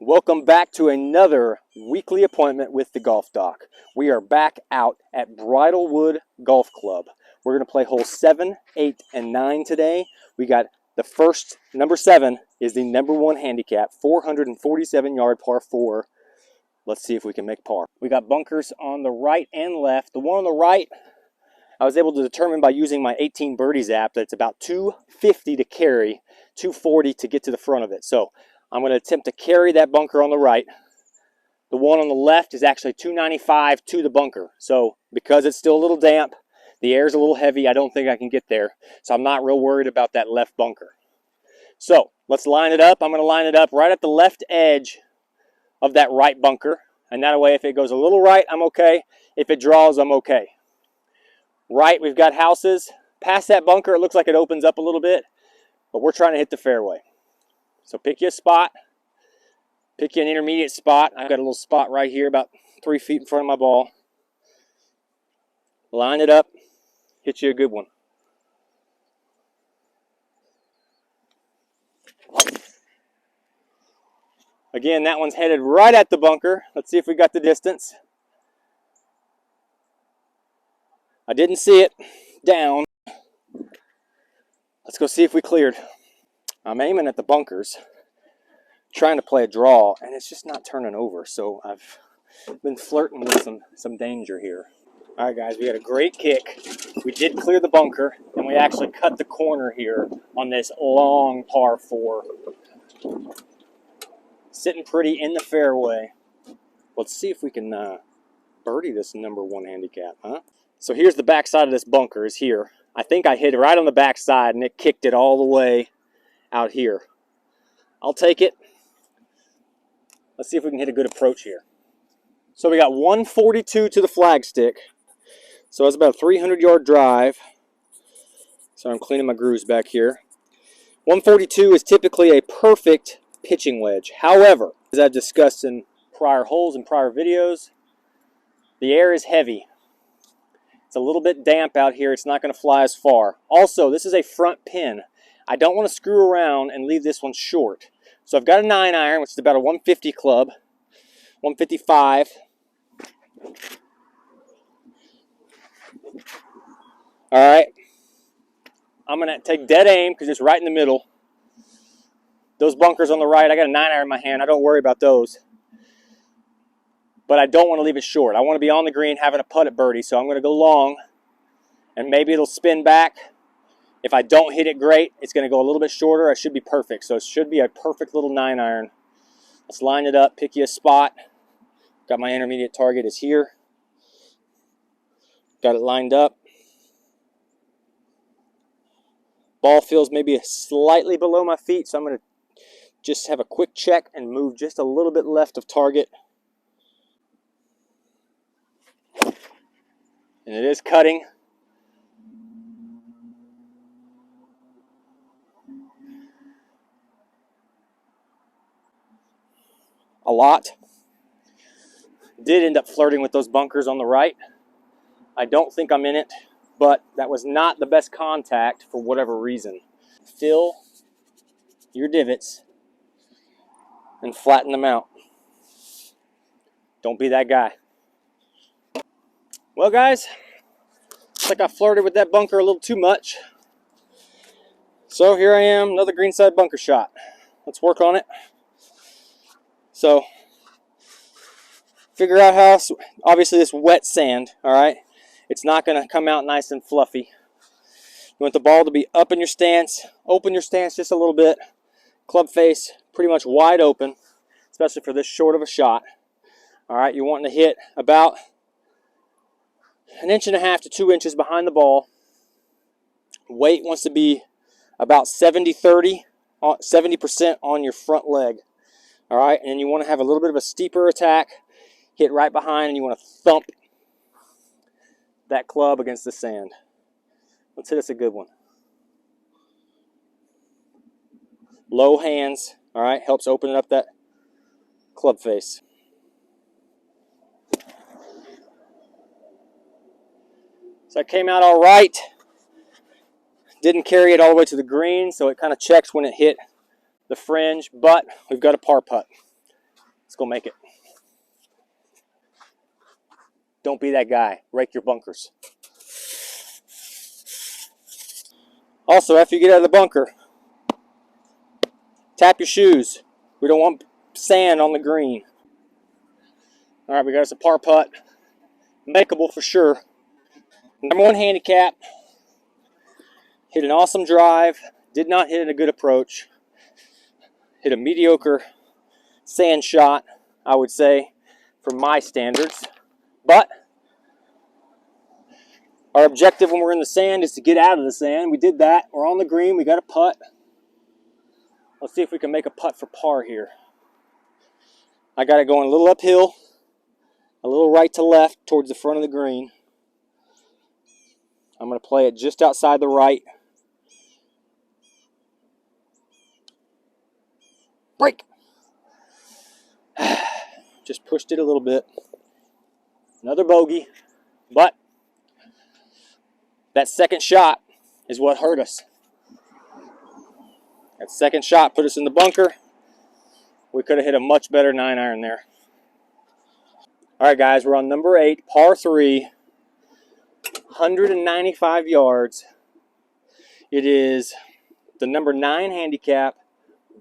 Welcome back to another weekly appointment with the Golf Doc. We are back out at Bridlewood Golf Club. We're going to play holes 7, 8, and 9 today. We got the first, number 7 is the number 1 handicap, 447-yard par 4. Let's see if we can make par. We got bunkers on the right and left. The one on the right, I was able to determine by using my 18 Birdies app that it's about 250 to carry, 240 to get to the front of it. So I'm going to attempt to carry that bunker on the right. The one on the left is actually 295 to the bunker. So because it's still a little damp, the air's a little heavy, I don't think I can get there. So I'm not real worried about that left bunker. So let's line it up. I'm going to line it up right at the left edge of that right bunker. And that way, if it goes a little right, I'm okay. If it draws, I'm okay. Right, we've got houses. Past that bunker, it looks like it opens up a little bit, but we're trying to hit the fairway. So pick you a spot, pick you an intermediate spot. I've got a little spot right here about 3 feet in front of my ball. Line it up, hit you a good one. Again, that one's headed right at the bunker. Let's see if we got the distance. I didn't see it down. Let's go see if we cleared. I'm aiming at the bunkers, trying to play a draw, and it's just not turning over. So I've been flirting with some danger here. All right, guys, we got a great kick. We did clear the bunker, and we actually cut the corner here on this long par 4. Sitting pretty in the fairway. Let's see if we can birdie this number 1 handicap, huh? So here's the back side of this bunker is here. I think I hit it right on the back side, and it kicked it all the way out here. I'll take it. Let's see if we can hit a good approach here. So we got 142 to the flagstick. So that's about a 300-yard drive. So I'm cleaning my grooves back here. 142 is typically a perfect pitching wedge. However, as I've discussed in prior holes and prior videos, the air is heavy. It's a little bit damp out here. It's not going to fly as far. Also, this is a front pin. I don't want to screw around and leave this one short. So I've got a 9-iron, which is about a 150 club, 155. All right. I'm going to take dead aim because it's right in the middle. Those bunkers on the right, I got a 9-iron in my hand. I don't worry about those. But I don't want to leave it short. I want to be on the green having a putt at birdie. So I'm going to go long, and maybe it'll spin back. If I don't hit it great, it's going to go a little bit shorter. I should be perfect. So it should be a perfect little 9-iron. Let's line it up, pick you a spot. Got my intermediate target is here. Got it lined up. Ball feels maybe slightly below my feet, so I'm going to just have a quick check and move just a little bit left of target. And it is cutting. A lot. Did end up flirting with those bunkers on the right. I don't think I'm in it, but that was not the best contact for whatever reason. Fill your divots and flatten them out. Don't be that guy. Well, guys, looks like I flirted with that bunker a little too much. So here I am, another greenside bunker shot. Let's work on it. So, figure out how, obviously this wet sand, all right? It's not going to come out nice and fluffy. You want the ball to be up in your stance, open your stance just a little bit. Club face pretty much wide open, especially for this short of a shot. All right, you're wanting to hit about 1.5 inches to 2 inches behind the ball. Weight wants to be about 70-30, 70% on your front leg. All right, and you want to have a little bit of a steeper attack, hit right behind, and you want to thump that club against the sand. Let's hit us a good one. Low hands, all right, helps open up that club face. So I came out all right. Didn't carry it all the way to the green, so it kind of checks when it hit the fringe, but we've got a par putt. Let's go make it. Don't be that guy. Rake your bunkers. Also, after you get out of the bunker, tap your shoes. We don't want sand on the green. All right, we got us a par putt. Makeable for sure. Number 1 handicap. Hit an awesome drive. Did not hit a good approach. Hit a mediocre sand shot, I would say, for my standards. But our objective when we're in the sand is to get out of the sand. We did that. We're on the green. We got a putt. Let's see if we can make a putt for par here. I got it going a little uphill, a little right to left towards the front of the green. I'm going to play it just outside the right. Break! Just pushed it a little bit. Another bogey, but that second shot is what hurt us. That second shot put us in the bunker. We could have hit a much better 9-iron there. All right, guys, we're on number 8, par 3, 195 yards. It is the number 9 handicap,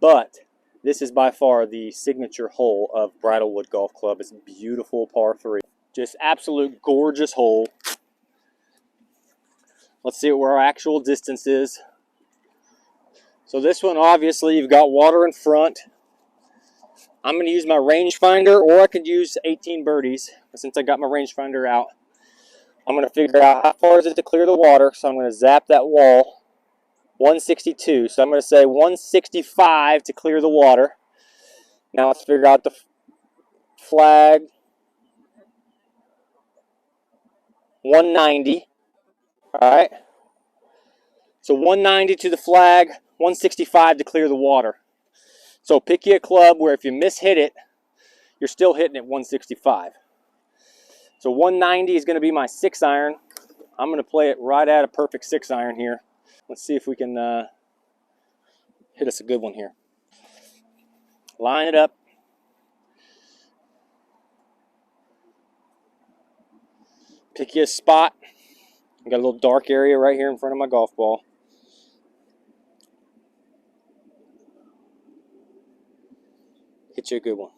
but this is by far the signature hole of Bridlewood Golf Club. It's a beautiful par 3. Just absolute gorgeous hole. Let's see where our actual distance is. So this one, obviously, you've got water in front. I'm going to use my rangefinder, or I could use 18 birdies. Since I got my rangefinder out, I'm going to figure out how far is it to clear the water. So I'm going to zap that wall. 162. So I'm going to say 165 to clear the water. Now let's figure out the flag. 190. All right. So 190 to the flag, 165 to clear the water. So pick you a club where if you mishit it, you're still hitting it 165. So 190 is going to be my 6-iron. I'm going to play it right at a perfect 6-iron here. Let's see if we can hit us a good one here. Line it up. Pick you a spot. I got a little dark area right here in front of my golf ball. Hit you a good one.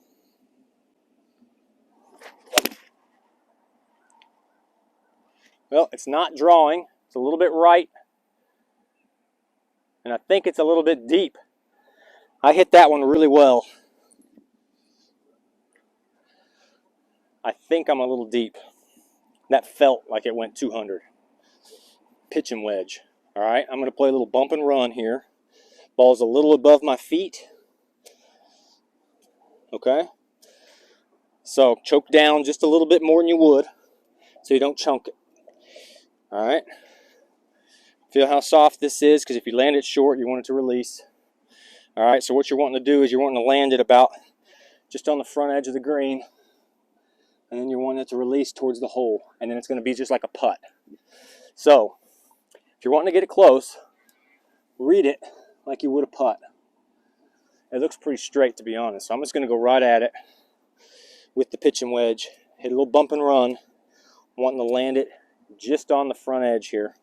Well, it's not drawing. It's a little bit right. And I think it's a little bit deep. I hit that one really well. I think I'm a little deep. That felt like it went 200. Pitch and wedge. All right, I'm going to play a little bump and run here. Ball's a little above my feet. Okay. So choke down just a little bit more than you would so you don't chunk it. All right. Feel how soft this is, because if you land it short, you want it to release. All right, so what you're wanting to do is you're wanting to land it about just on the front edge of the green, and then you're wanting it to release towards the hole, and then it's going to be just like a putt. So if you're wanting to get it close, read it like you would a putt. It looks pretty straight, to be honest, so I'm just going to go right at it with the pitch and wedge. Hit a little bump and run, wanting to land it just on the front edge here.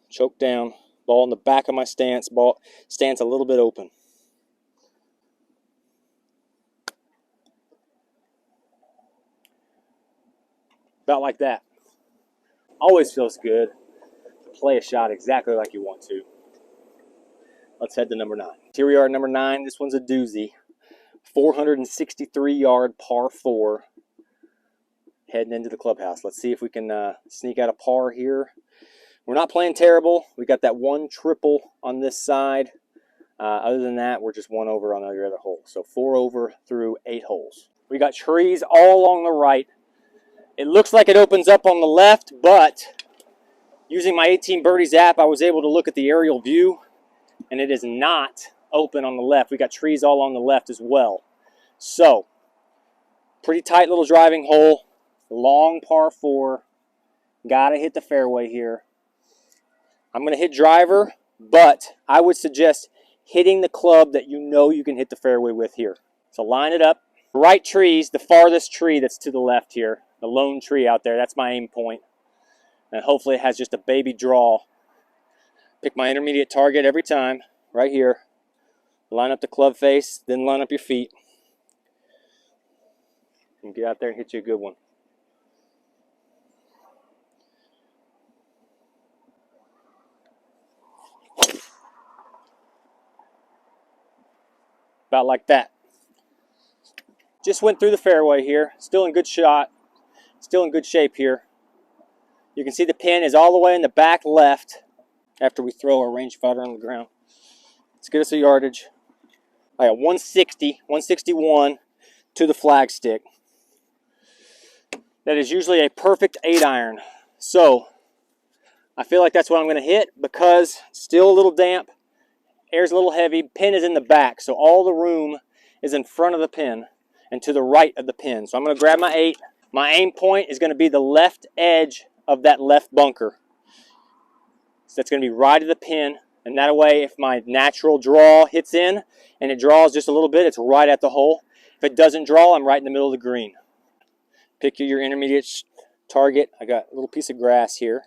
Choke down, ball in the back of my stance, ball stance a little bit open. About like that. Always feels good to play a shot exactly like you want to. Let's head to number 9. Here we are at number 9. This one's a doozy. 463-yard par 4. Heading into the clubhouse. Let's see if we can sneak out a par here. We're not playing terrible. We got that 1 triple on this side. Other than that, we're just 1 over on the other hole. So 4 over through 8 holes. We got trees all along the right. It looks like it opens up on the left, but using my 18 Birdies app, I was able to look at the aerial view, and it is not open on the left. We got trees all on the left as well. So, pretty tight little driving hole. Long par 4. Got to hit the fairway here. I'm going to hit driver, but I would suggest hitting the club that you know you can hit the fairway with here. So line it up. Right tree's the farthest tree that's to the left here. The lone tree out there, that's my aim point. And hopefully it has just a baby draw. Pick my intermediate target every time, right here. Line up the club face, then line up your feet. And get out there and hit you a good one. About like that. Just went through the fairway here. Still in good shot. Still in good shape here. You can see the pin is all the way in the back left after we throw our rangefinder on the ground. Let's get us a yardage. I got 160, 161 to the flagstick. That is usually a perfect 8-iron. So I feel like that's what I'm going to hit because it's still a little damp. Air's a little heavy. Pin is in the back, so all the room is in front of the pin and to the right of the pin. So I'm going to grab my 8. My aim point is going to be the left edge of that left bunker. So that's going to be right of the pin, and that way if my natural draw hits in and it draws just a little bit, it's right at the hole. If it doesn't draw, I'm right in the middle of the green. Pick your intermediate target. I got a little piece of grass here.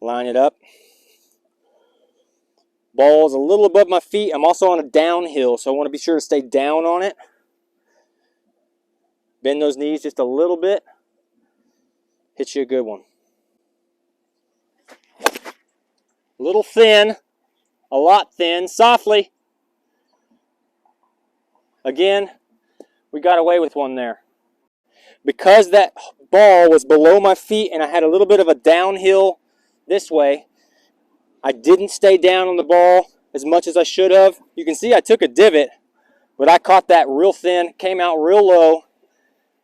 Line it up. Ball is a little above my feet. I'm also on a downhill, so I want to be sure to stay down on it. Bend those knees just a little bit. Hit you a good one. A little thin, a lot thin, softly. Again, we got away with one there. Because that ball was below my feet and I had a little bit of a downhill this way, I didn't stay down on the ball as much as I should have. You can see I took a divot, but I caught that real thin, came out real low,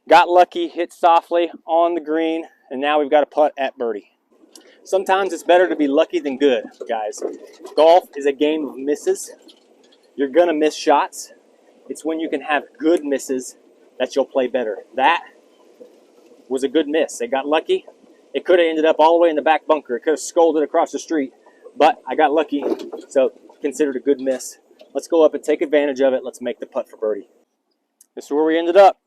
got lucky, hit softly on the green, and now we've got a putt at birdie. Sometimes it's better to be lucky than good, guys. Golf is a game of misses. You're going to miss shots. It's when you can have good misses that you'll play better. That was a good miss. It got lucky. It could have ended up all the way in the back bunker. It could have scolded across the street. But I got lucky, so considered a good miss. Let's go up and take advantage of it. Let's make the putt for birdie. This is where we ended up.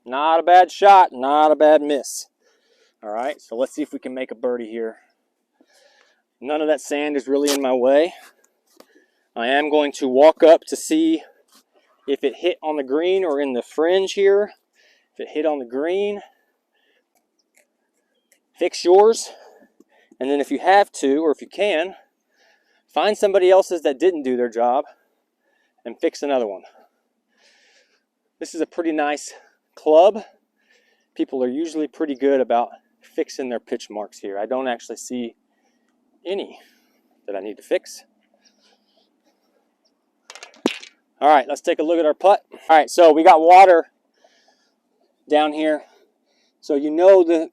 Not a bad shot, not a bad miss. All right, so let's see if we can make a birdie here. None of that sand is really in my way. I am going to walk up to see if it hit on the green or in the fringe here. If it hit on the green, fix yours. And then if you have to, or if you can, find somebody else's that didn't do their job and fix another one. This is a pretty nice club. People are usually pretty good about fixing their pitch marks here. I don't actually see any that I need to fix. All right, let's take a look at our putt. All right, so we got water down here. So you know that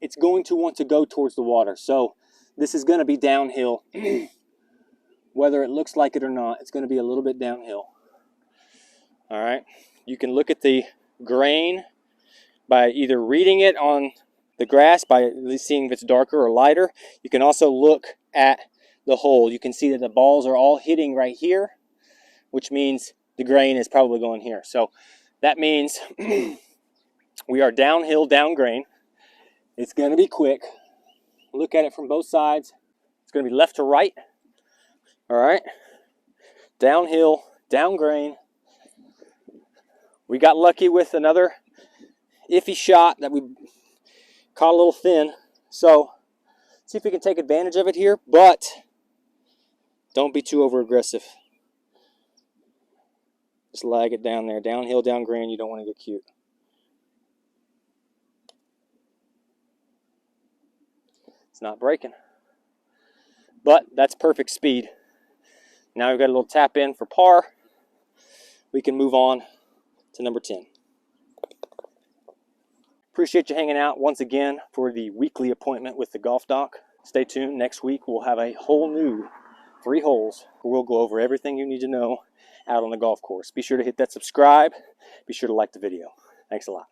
it's going to want to go towards the water. So this is going to be downhill. Whether it looks like it or not, it's going to be a little bit downhill. All right, you can look at the grain by either reading it on the grass, by at least seeing if it's darker or lighter. You can also look at the hole. You can see that the balls are all hitting right here, which means the grain is probably going here. So that means we are downhill, down grain. It's going to be quick. Look at it from both sides. It's going to be left to right. All right. Downhill, down grain. We got lucky with another iffy shot that we caught a little thin. So see if we can take advantage of it here, but don't be too over aggressive. Just lag it down there. Downhill, down grain. You don't want to get cute. It's not breaking. But that's perfect speed. Now we've got a little tap in for par. We can move on to number 10. Appreciate you hanging out once again for the weekly appointment with the Golf Doc. Stay tuned. Next week we'll have a whole new 3 holes where we'll go over everything you need to know out on the golf course. Be sure to hit that subscribe. Be sure to like the video. Thanks a lot.